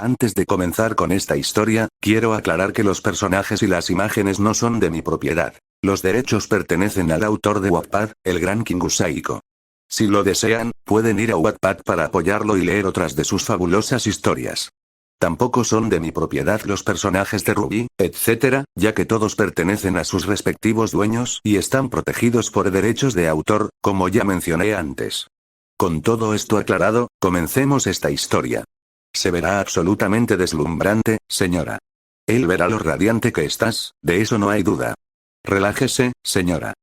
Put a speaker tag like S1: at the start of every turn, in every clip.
S1: Antes de comenzar con esta historia, quiero aclarar que los personajes y las imágenes no son de mi propiedad. Los derechos pertenecen al autor de Wattpad, el gran Kingu Saiko. Si lo desean, pueden ir a Wattpad para apoyarlo y leer otras de sus fabulosas historias. Tampoco son de mi propiedad los personajes de Ruby, etc., ya que todos pertenecen a sus respectivos dueños y están protegidos por derechos de autor, como ya mencioné antes. Con todo esto aclarado, comencemos esta historia. Se verá absolutamente deslumbrante, señora. Él verá lo radiante que estás, de eso no hay duda. Relájese, señora.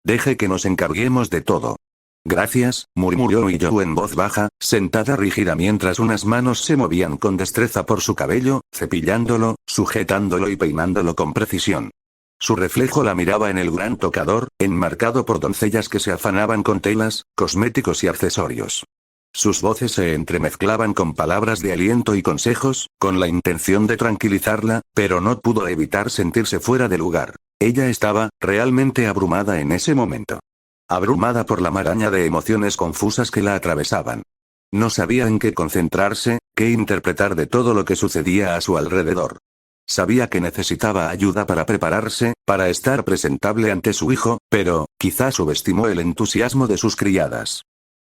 S1: Deje que nos encarguemos de todo. Gracias, murmuró Willow en voz baja, sentada rígida mientras unas manos se movían con destreza por su cabello, cepillándolo, sujetándolo y peinándolo con precisión. Su reflejo la miraba en el gran tocador, enmarcado por doncellas que se afanaban con telas, cosméticos y accesorios. Sus voces se entremezclaban con palabras de aliento y consejos, con la intención de tranquilizarla, pero no pudo evitar sentirse fuera de lugar. Ella estaba, realmente abrumada en ese momento. Abrumada por la maraña de emociones confusas que la atravesaban. No sabía en qué concentrarse, qué interpretar de todo lo que sucedía a su alrededor. Sabía que necesitaba ayuda para prepararse, para estar presentable ante su hijo, pero, quizá subestimó el entusiasmo de sus criadas.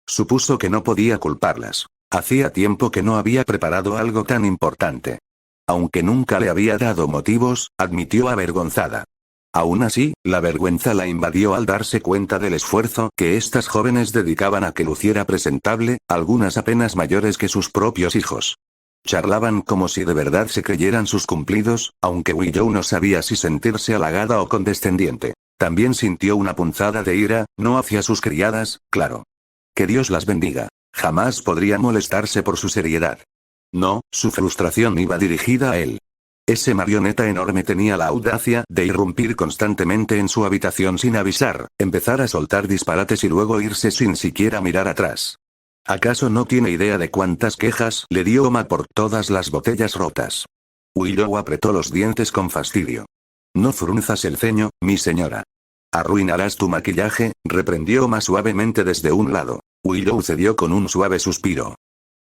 S1: Supuso que no podía culparlas. Hacía tiempo que no había preparado algo tan importante. Aunque nunca le había dado motivos, admitió avergonzada. Aún así, la vergüenza la invadió al darse cuenta del esfuerzo que estas jóvenes dedicaban a que luciera presentable, algunas apenas mayores que sus propios hijos. Charlaban como si de verdad se creyeran sus cumplidos, aunque Willow no sabía si sentirse halagada o condescendiente. También sintió una punzada de ira, no hacia sus criadas, claro. Que Dios las bendiga. Jamás podría molestarse por su seriedad. No, su frustración iba dirigida a él. Ese marioneta enorme tenía la audacia de irrumpir constantemente en su habitación sin avisar, empezar a soltar disparates y luego irse sin siquiera mirar atrás. ¿Acaso no tiene idea de cuántas quejas le dio Oma por todas las botellas rotas? Willow apretó los dientes con fastidio. No frunzas el ceño, mi señora. Arruinarás tu maquillaje, reprendió Oma suavemente desde un lado. Willow cedió con un suave suspiro.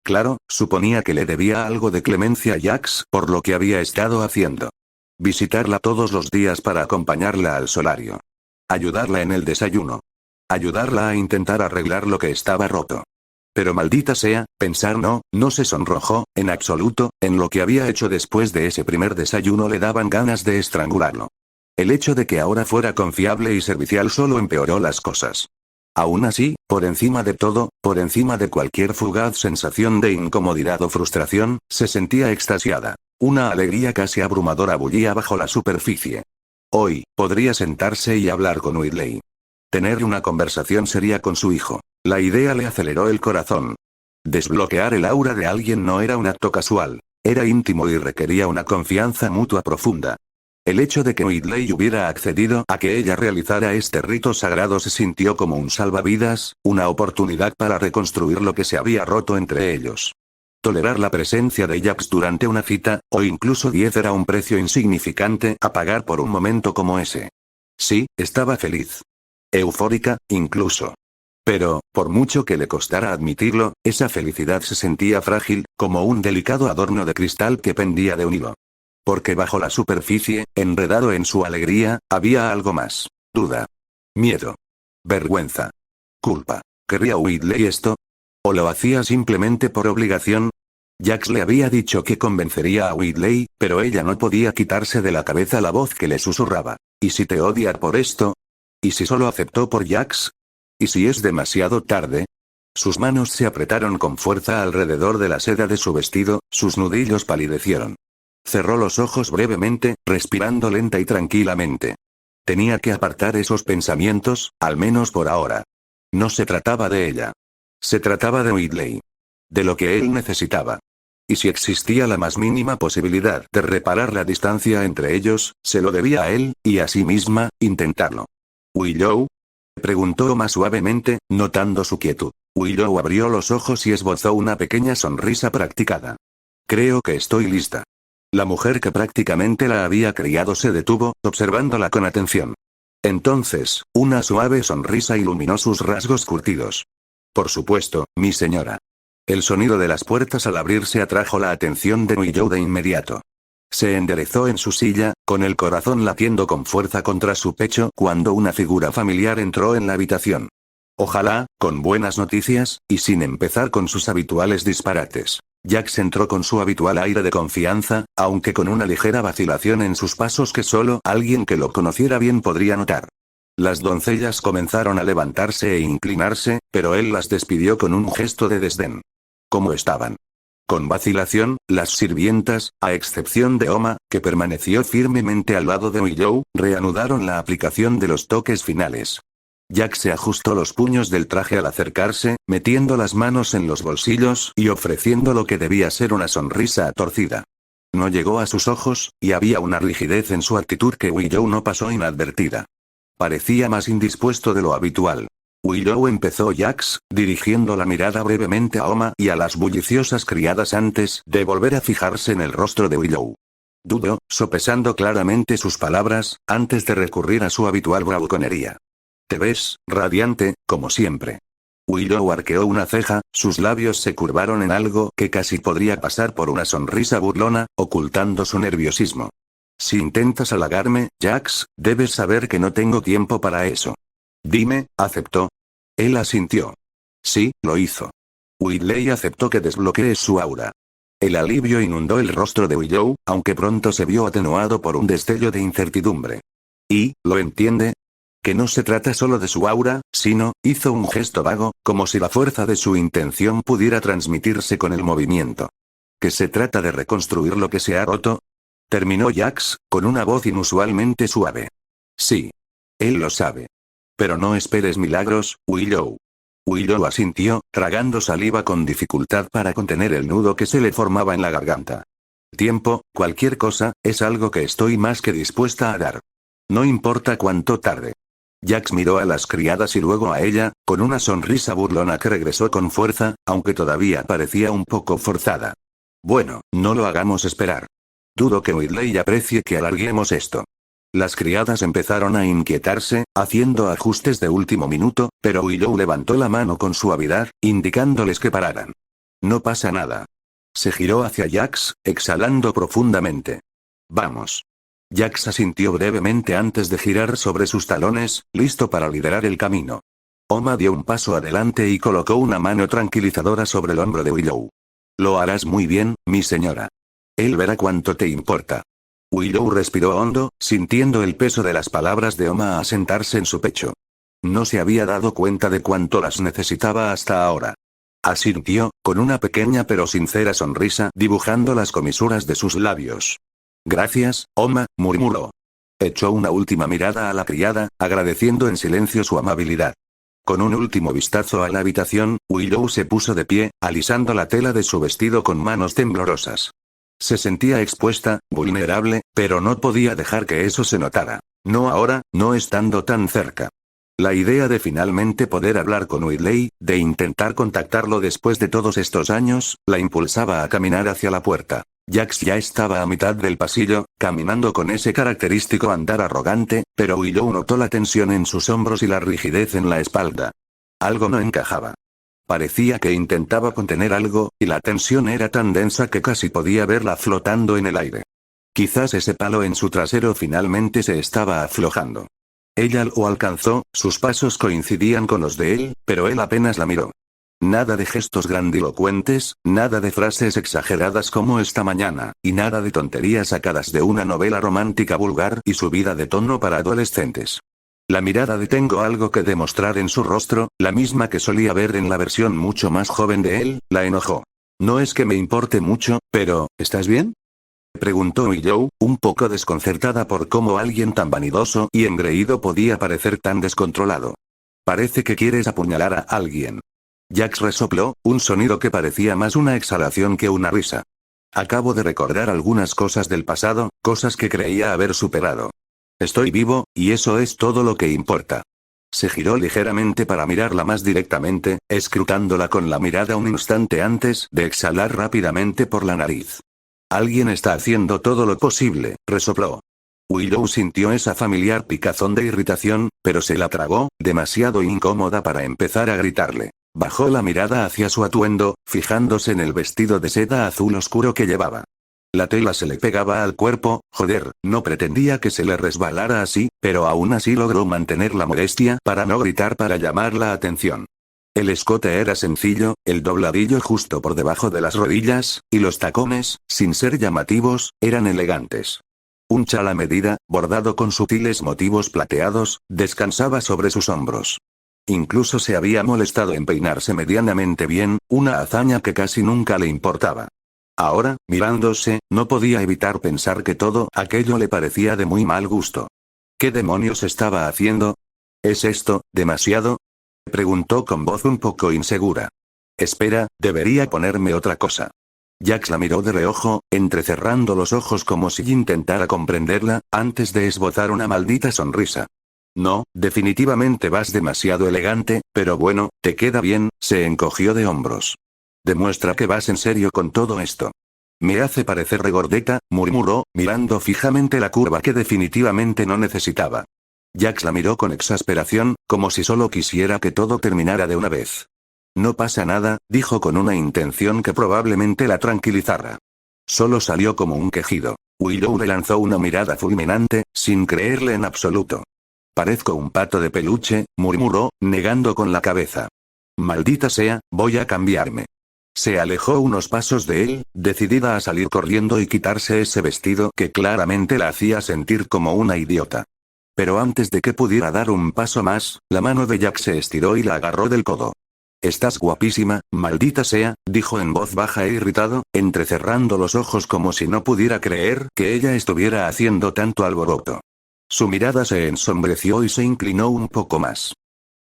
S1: Claro, suponía que le debía algo de clemencia a Jax por lo que había estado haciendo. Visitarla todos los días para acompañarla al solario. Ayudarla en el desayuno. Ayudarla a intentar arreglar lo que estaba roto. Pero maldita sea, pensar no se sonrojó, en absoluto, en lo que había hecho después de ese primer desayuno le daban ganas de estrangularlo. El hecho de que ahora fuera confiable y servicial solo empeoró las cosas. Aún así, por encima de todo, por encima de cualquier fugaz sensación de incomodidad o frustración, se sentía extasiada. Una alegría casi abrumadora bullía bajo la superficie. Hoy, podría sentarse y hablar con Whitley. Tener una conversación seria con su hijo. La idea le aceleró el corazón. Desbloquear el aura de alguien no era un acto casual. Era íntimo y requería una confianza mutua profunda. El hecho de que Whitley hubiera accedido a que ella realizara este rito sagrado se sintió como un salvavidas, una oportunidad para reconstruir lo que se había roto entre ellos. Tolerar la presencia de Jax durante una cita, o incluso 10 era un precio insignificante a pagar por un momento como ese. Sí, estaba feliz. Eufórica, incluso. Pero, por mucho que le costara admitirlo, esa felicidad se sentía frágil, como un delicado adorno de cristal que pendía de un hilo. Porque bajo la superficie, enredado en su alegría, había algo más. Duda. Miedo. Vergüenza. Culpa. ¿Querría Whitley esto? ¿O lo hacía simplemente por obligación? Jax le había dicho que convencería a Whitley, pero ella no podía quitarse de la cabeza la voz que le susurraba. ¿Y si te odia por esto? ¿Y si solo aceptó por Jax? ¿Y si es demasiado tarde? Sus manos se apretaron con fuerza alrededor de la seda de su vestido, sus nudillos palidecieron. Cerró los ojos brevemente, respirando lenta y tranquilamente. Tenía que apartar esos pensamientos, al menos por ahora. No se trataba de ella. Se trataba de Whitley. De lo que él necesitaba. Y si existía la más mínima posibilidad de reparar la distancia entre ellos, se lo debía a él, y a sí misma, intentarlo. ¿Willow? Preguntó más suavemente, notando su quietud. Willow abrió los ojos y esbozó una pequeña sonrisa practicada. Creo que estoy lista. La mujer que prácticamente la había criado se detuvo, observándola con atención. Entonces, una suave sonrisa iluminó sus rasgos curtidos. Por supuesto, mi señora. El sonido de las puertas al abrirse atrajo la atención de Willow de inmediato. Se enderezó en su silla, con el corazón latiendo con fuerza contra su pecho cuando una figura familiar entró en la habitación. Ojalá, con buenas noticias, y sin empezar con sus habituales disparates. Jax entró con su habitual aire de confianza, aunque con una ligera vacilación en sus pasos que solo alguien que lo conociera bien podría notar. Las doncellas comenzaron a levantarse e inclinarse, pero él las despidió con un gesto de desdén. ¿Cómo estaban? Con vacilación, las sirvientas, a excepción de Oma, que permaneció firmemente al lado de Willow, reanudaron la aplicación de los toques finales. Jax se ajustó los puños del traje al acercarse, metiendo las manos en los bolsillos y ofreciendo lo que debía ser una sonrisa torcida. No llegó a sus ojos, y había una rigidez en su actitud que Willow no pasó inadvertida. Parecía más indispuesto de lo habitual. Willow empezó Jax, dirigiendo la mirada brevemente a Oma y a las bulliciosas criadas antes de volver a fijarse en el rostro de Willow. Dudó, sopesando claramente sus palabras, antes de recurrir a su habitual bravuconería. Te ves, radiante, como siempre. Willow arqueó una ceja, sus labios se curvaron en algo que casi podría pasar por una sonrisa burlona, ocultando su nerviosismo. Si intentas halagarme, Jax, debes saber que no tengo tiempo para eso. Dime, ¿aceptó? Él asintió. Sí, lo hizo. Whitley aceptó que desbloquees su aura. El alivio inundó el rostro de Willow, aunque pronto se vio atenuado por un destello de incertidumbre. ¿Y, lo entiende? Que no se trata solo de su aura, sino, hizo un gesto vago, como si la fuerza de su intención pudiera transmitirse con el movimiento. ¿Que se trata de reconstruir lo que se ha roto? Terminó Jax, con una voz inusualmente suave. Sí. Él lo sabe. Pero no esperes milagros, Willow. Willow asintió, tragando saliva con dificultad para contener el nudo que se le formaba en la garganta. Tiempo, cualquier cosa, es algo que estoy más que dispuesta a dar. No importa cuánto tarde. Jax miró a las criadas y luego a ella, con una sonrisa burlona que regresó con fuerza, aunque todavía parecía un poco forzada. Bueno, no lo hagamos esperar. Dudo que Whitley aprecie que alarguemos esto. Las criadas empezaron a inquietarse, haciendo ajustes de último minuto, pero Willow levantó la mano con suavidad, indicándoles que pararan. No pasa nada. Se giró hacia Jax, exhalando profundamente. Vamos. Jax asintió brevemente antes de girar sobre sus talones, listo para liderar el camino. Oma dio un paso adelante y colocó una mano tranquilizadora sobre el hombro de Willow. Lo harás muy bien, mi señora. Él verá cuánto te importa. Willow respiró hondo, sintiendo el peso de las palabras de Oma asentarse en su pecho. No se había dado cuenta de cuánto las necesitaba hasta ahora. Asintió, con una pequeña pero sincera sonrisa dibujando las comisuras de sus labios. Gracias, Oma, murmuró. Echó una última mirada a la criada, agradeciendo en silencio su amabilidad. Con un último vistazo a la habitación, Willow se puso de pie, alisando la tela de su vestido con manos temblorosas. Se sentía expuesta, vulnerable, pero no podía dejar que eso se notara. No ahora, no estando tan cerca. La idea de finalmente poder hablar con Whitley, de intentar contactarlo después de todos estos años, la impulsaba a caminar hacia la puerta. Jax ya estaba a mitad del pasillo, caminando con ese característico andar arrogante, pero Willow notó la tensión en sus hombros y la rigidez en la espalda. Algo no encajaba. Parecía que intentaba contener algo, y la tensión era tan densa que casi podía verla flotando en el aire. Quizás ese palo en su trasero finalmente se estaba aflojando. Ella lo alcanzó, sus pasos coincidían con los de él, pero él apenas la miró. Nada de gestos grandilocuentes, nada de frases exageradas como esta mañana, y nada de tonterías sacadas de una novela romántica vulgar y subida de tono para adolescentes. La mirada de tengo algo que demostrar en su rostro, la misma que solía ver en la versión mucho más joven de él, la enojó. No es que me importe mucho, pero, ¿estás bien? Preguntó Willow, un poco desconcertada por cómo alguien tan vanidoso y engreído podía parecer tan descontrolado. Parece que quieres apuñalar a alguien. Jax resopló, un sonido que parecía más una exhalación que una risa. Acabo de recordar algunas cosas del pasado, cosas que creía haber superado. Estoy vivo, y eso es todo lo que importa. Se giró ligeramente para mirarla más directamente, escrutándola con la mirada un instante antes de exhalar rápidamente por la nariz. Alguien está haciendo todo lo posible, resopló. Willow sintió esa familiar picazón de irritación, pero se la tragó, demasiado incómoda para empezar a gritarle. Bajó la mirada hacia su atuendo, fijándose en el vestido de seda azul oscuro que llevaba. La tela se le pegaba al cuerpo, joder, no pretendía que se le resbalara así, pero aún así logró mantener la modestia para no gritar para llamar la atención. El escote era sencillo, el dobladillo justo por debajo de las rodillas, y los tacones, sin ser llamativos, eran elegantes. Un chal a medida, bordado con sutiles motivos plateados, descansaba sobre sus hombros. Incluso se había molestado en peinarse medianamente bien, una hazaña que casi nunca le importaba. Ahora, mirándose, no podía evitar pensar que todo aquello le parecía de muy mal gusto. ¿Qué demonios estaba haciendo? ¿Es esto demasiado? Preguntó con voz un poco insegura. Espera, debería ponerme otra cosa. Jax la miró de reojo, entrecerrando los ojos como si intentara comprenderla, antes de esbozar una maldita sonrisa. No, definitivamente vas demasiado elegante, pero bueno, te queda bien, se encogió de hombros. Demuestra que vas en serio con todo esto. Me hace parecer regordeta, murmuró, mirando fijamente la curva que definitivamente no necesitaba. Jax la miró con exasperación, como si solo quisiera que todo terminara de una vez. No pasa nada, dijo con una intención que probablemente la tranquilizara. Solo salió como un quejido. Willow le lanzó una mirada fulminante, sin creerle en absoluto. Parezco un pato de peluche, murmuró, negando con la cabeza. Maldita sea, voy a cambiarme. Se alejó unos pasos de él, decidida a salir corriendo y quitarse ese vestido que claramente la hacía sentir como una idiota. Pero antes de que pudiera dar un paso más, la mano de Jack se estiró y la agarró del codo. Estás guapísima, maldita sea, dijo en voz baja e irritado, entrecerrando los ojos como si no pudiera creer que ella estuviera haciendo tanto alboroto. Su mirada se ensombreció y se inclinó un poco más.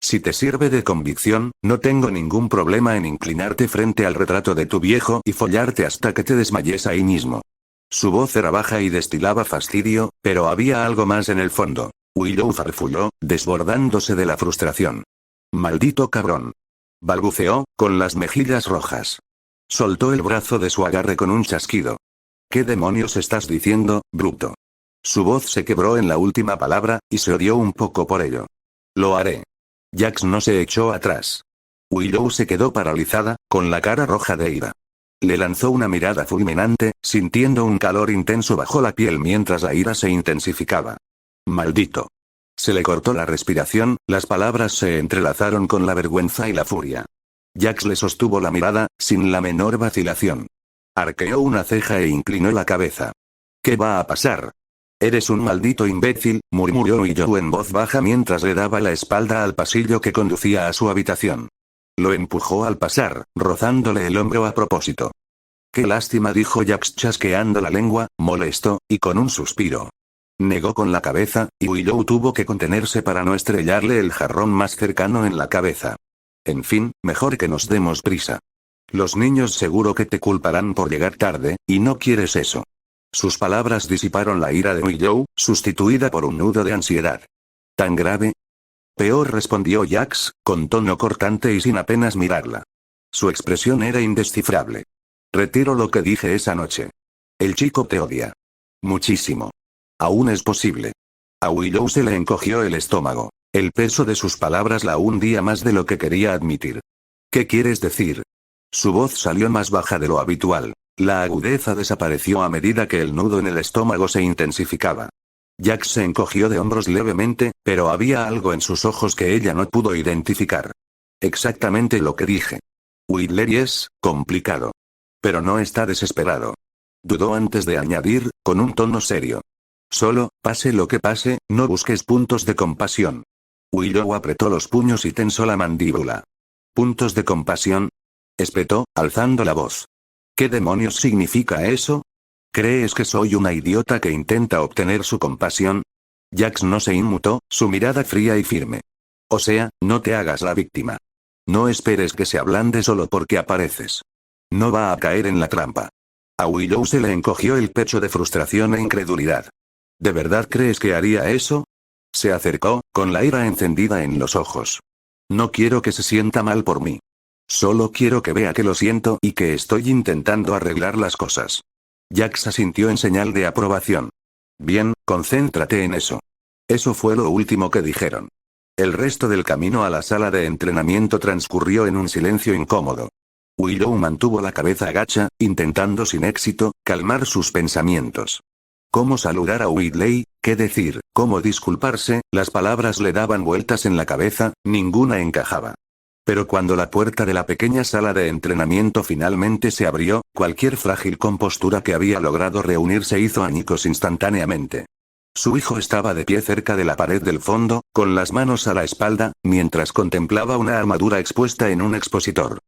S1: Si te sirve de convicción, no tengo ningún problema en inclinarte frente al retrato de tu viejo y follarte hasta que te desmayes ahí mismo. Su voz era baja y destilaba fastidio, pero había algo más en el fondo. Willow farfulló, desbordándose de la frustración. Maldito cabrón. Balbuceó, con las mejillas rojas. Soltó el brazo de su agarre con un chasquido. ¿Qué demonios estás diciendo, bruto? Su voz se quebró en la última palabra, y se odió un poco por ello. Lo haré. Jax no se echó atrás. Willow se quedó paralizada, con la cara roja de ira. Le lanzó una mirada fulminante, sintiendo un calor intenso bajo la piel mientras la ira se intensificaba. Maldito. Se le cortó la respiración, las palabras se entrelazaron con la vergüenza y la furia. Jax le sostuvo la mirada, sin la menor vacilación. Arqueó una ceja e inclinó la cabeza. ¿Qué va a pasar? Eres un maldito imbécil, murmuró Willow en voz baja mientras le daba la espalda al pasillo que conducía a su habitación. Lo empujó al pasar, rozándole el hombro a propósito. Qué lástima, dijo Jax chasqueando la lengua, molesto, y con un suspiro. Negó con la cabeza, y Willow tuvo que contenerse para no estrellarle el jarrón más cercano en la cabeza. En fin, mejor que nos demos prisa. Los niños seguro que te culparán por llegar tarde, y no quieres eso. Sus palabras disiparon la ira de Willow, sustituida por un nudo de ansiedad. ¿Tan grave? Peor, respondió Jax, con tono cortante y sin apenas mirarla. Su expresión era indescifrable. Retiro lo que dije esa noche. El chico te odia. Muchísimo. Aún es posible. A Willow se le encogió el estómago. El peso de sus palabras la hundía más de lo que quería admitir. ¿Qué quieres decir? Su voz salió más baja de lo habitual. La agudeza desapareció a medida que el nudo en el estómago se intensificaba. Jax se encogió de hombros levemente, pero había algo en sus ojos que ella no pudo identificar. Exactamente lo que dije. Whitlery es complicado. Pero no está desesperado. Dudó antes de añadir, con un tono serio. Solo, pase lo que pase, no busques puntos de compasión. Willow apretó los puños y tensó la mandíbula. ¿Puntos de compasión? Espetó, alzando la voz. ¿Qué demonios significa eso? ¿Crees que soy una idiota que intenta obtener su compasión? Jax no se inmutó, su mirada fría y firme. O sea, no te hagas la víctima. No esperes que se ablande solo porque apareces. No va a caer en la trampa. A Willow se le encogió el pecho de frustración e incredulidad. ¿De verdad crees que haría eso? Se acercó, con la ira encendida en los ojos. No quiero que se sienta mal por mí. Solo quiero que vea que lo siento y que estoy intentando arreglar las cosas. Jax asintió en señal de aprobación. Bien, concéntrate en eso. Eso fue lo último que dijeron. El resto del camino a la sala de entrenamiento transcurrió en un silencio incómodo. Willow mantuvo la cabeza agacha, intentando sin éxito, calmar sus pensamientos. ¿Cómo saludar a Whitley? ¿Qué decir? ¿Cómo disculparse? Las palabras le daban vueltas en la cabeza, ninguna encajaba. Pero cuando la puerta de la pequeña sala de entrenamiento finalmente se abrió, cualquier frágil compostura que había logrado reunir se hizo añicos instantáneamente. Su hijo estaba de pie cerca de la pared del fondo, con las manos a la espalda, mientras contemplaba una armadura expuesta en un expositor.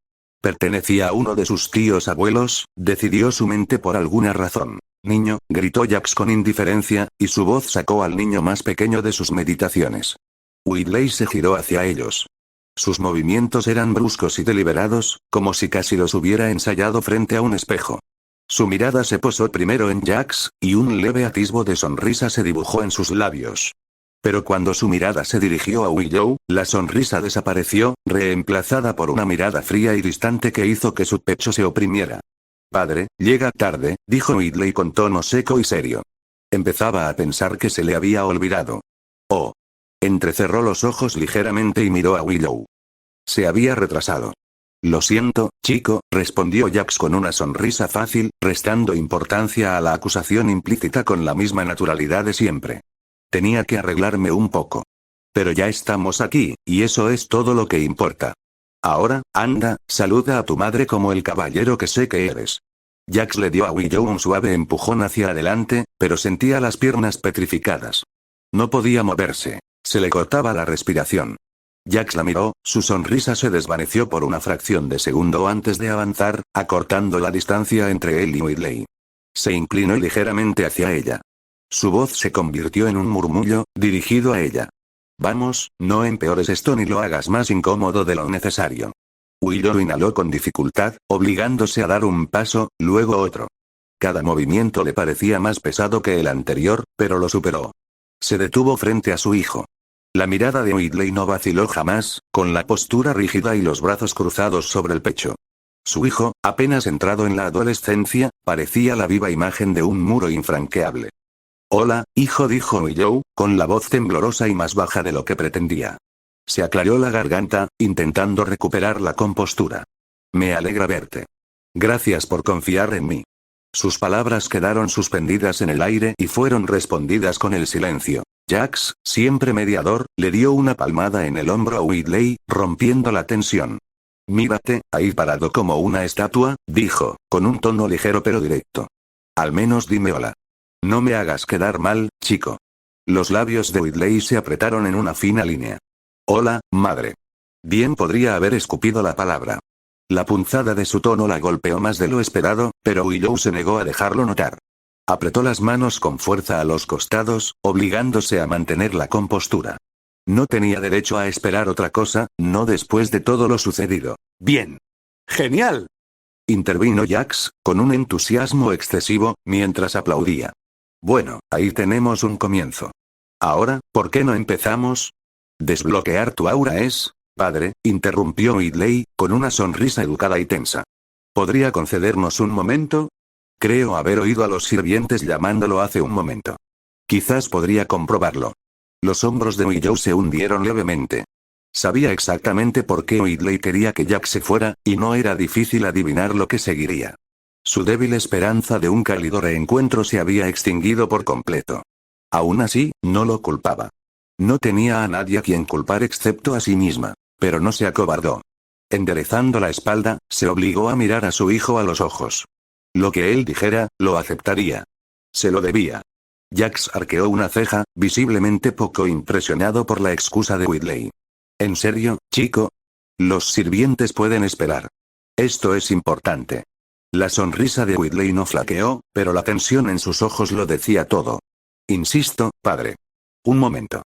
S1: Pertenecía a uno de sus tíos abuelos, decidió su mente por alguna razón. Niño, gritó Jax con indiferencia, y su voz sacó al niño más pequeño de sus meditaciones. Whitley se giró hacia ellos. Sus movimientos eran bruscos y deliberados, como si casi los hubiera ensayado frente a un espejo. Su mirada se posó primero en Jax, y un leve atisbo de sonrisa se dibujó en sus labios. Pero cuando su mirada se dirigió a Willow, la sonrisa desapareció, reemplazada por una mirada fría y distante que hizo que su pecho se oprimiera. Padre, llega tarde, dijo Whitley con tono seco y serio. Empezaba a pensar que se le había olvidado. Oh. Entrecerró los ojos ligeramente y miró a Willow. Se había retrasado. Lo siento, chico, respondió Jax con una sonrisa fácil, restando importancia a la acusación implícita con la misma naturalidad de siempre. Tenía que arreglarme un poco. Pero ya estamos aquí, y eso es todo lo que importa. Ahora, anda, saluda a tu madre como el caballero que sé que eres. Jax le dio a Willow un suave empujón hacia adelante, pero sentía las piernas petrificadas. No podía moverse. Se le cortaba la respiración. Jax la miró, su sonrisa se desvaneció por una fracción de segundo antes de avanzar, acortando la distancia entre él y Whitley. Se inclinó ligeramente hacia ella. Su voz se convirtió en un murmullo, dirigido a ella. Vamos, no empeores esto ni lo hagas más incómodo de lo necesario. Willow inhaló con dificultad, obligándose a dar un paso, luego otro. Cada movimiento le parecía más pesado que el anterior, pero lo superó. Se detuvo frente a su hijo. La mirada de Whitley no vaciló jamás, con la postura rígida y los brazos cruzados sobre el pecho. Su hijo, apenas entrado en la adolescencia, parecía la viva imagen de un muro infranqueable. Hola, hijo, dijo Willow, con la voz temblorosa y más baja de lo que pretendía. Se aclaró la garganta, intentando recuperar la compostura. Me alegra verte. Gracias por confiar en mí. Sus palabras quedaron suspendidas en el aire y fueron respondidas con el silencio. Jax, siempre mediador, le dio una palmada en el hombro a Whitley, rompiendo la tensión. Mírate, ahí parado como una estatua, dijo, con un tono ligero pero directo. Al menos dime hola. No me hagas quedar mal, chico. Los labios de Whitley se apretaron en una fina línea. Hola, madre. Bien podría haber escupido la palabra. La punzada de su tono la golpeó más de lo esperado, pero Willow se negó a dejarlo notar. Apretó las manos con fuerza a los costados, obligándose a mantener la compostura. No tenía derecho a esperar otra cosa, no después de todo lo sucedido. Bien. Genial. Intervino Jax, con un entusiasmo excesivo, mientras aplaudía. Bueno, ahí tenemos un comienzo. Ahora, ¿por qué no empezamos? Desbloquear tu aura es... Padre, interrumpió Whitley, con una sonrisa educada y tensa. ¿Podría concedernos un momento? Creo haber oído a los sirvientes llamándolo hace un momento. Quizás podría comprobarlo. Los hombros de Willow se hundieron levemente. Sabía exactamente por qué Whitley quería que Jack se fuera, y no era difícil adivinar lo que seguiría. Su débil esperanza de un cálido reencuentro se había extinguido por completo. Aún así, no lo culpaba. No tenía a nadie a quien culpar excepto a sí misma, pero no se acobardó. Enderezando la espalda, se obligó a mirar a su hijo a los ojos. Lo que él dijera, lo aceptaría. Se lo debía. Jax arqueó una ceja, visiblemente poco impresionado por la excusa de Whitley. ¿En serio, chico? Los sirvientes pueden esperar. Esto es importante. La sonrisa de Whitley no flaqueó, pero la tensión en sus ojos lo decía todo. Insisto, padre. Un momento.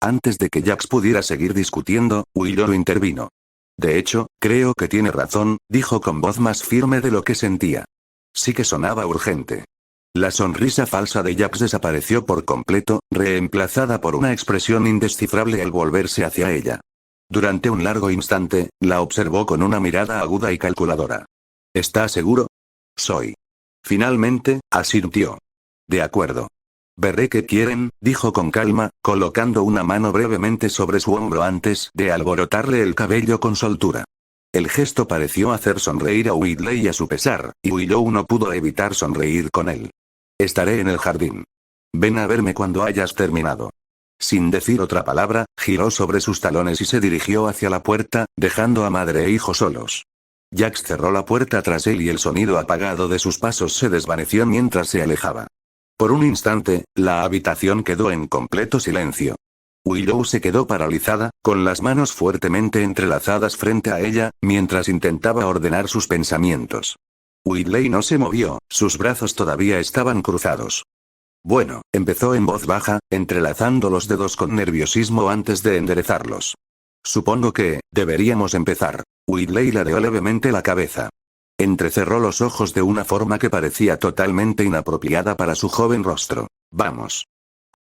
S1: Antes de que Jax pudiera seguir discutiendo, Willow intervino. De hecho, creo que tiene razón, dijo con voz más firme de lo que sentía. Sí que sonaba urgente. La sonrisa falsa de Jax desapareció por completo, reemplazada por una expresión indescifrable al volverse hacia ella. Durante un largo instante, la observó con una mirada aguda y calculadora. ¿Está seguro? Soy. Finalmente, asintió. De acuerdo. Veré qué quieren, dijo con calma, colocando una mano brevemente sobre su hombro antes de alborotarle el cabello con soltura. El gesto pareció hacer sonreír a Whitley a su pesar, y Willow no pudo evitar sonreír con él. Estaré en el jardín. Ven a verme cuando hayas terminado. Sin decir otra palabra, giró sobre sus talones y se dirigió hacia la puerta, dejando a madre e hijo solos. Jax cerró la puerta tras él y el sonido apagado de sus pasos se desvaneció mientras se alejaba. Por un instante, la habitación quedó en completo silencio. Willow se quedó paralizada, con las manos fuertemente entrelazadas frente a ella, mientras intentaba ordenar sus pensamientos. Whitley no se movió, sus brazos todavía estaban cruzados. Bueno, empezó en voz baja, entrelazando los dedos con nerviosismo antes de enderezarlos. Supongo que, deberíamos empezar. Whitley ladeó levemente la cabeza. Entrecerró los ojos de una forma que parecía totalmente inapropiada para su joven rostro. Vamos.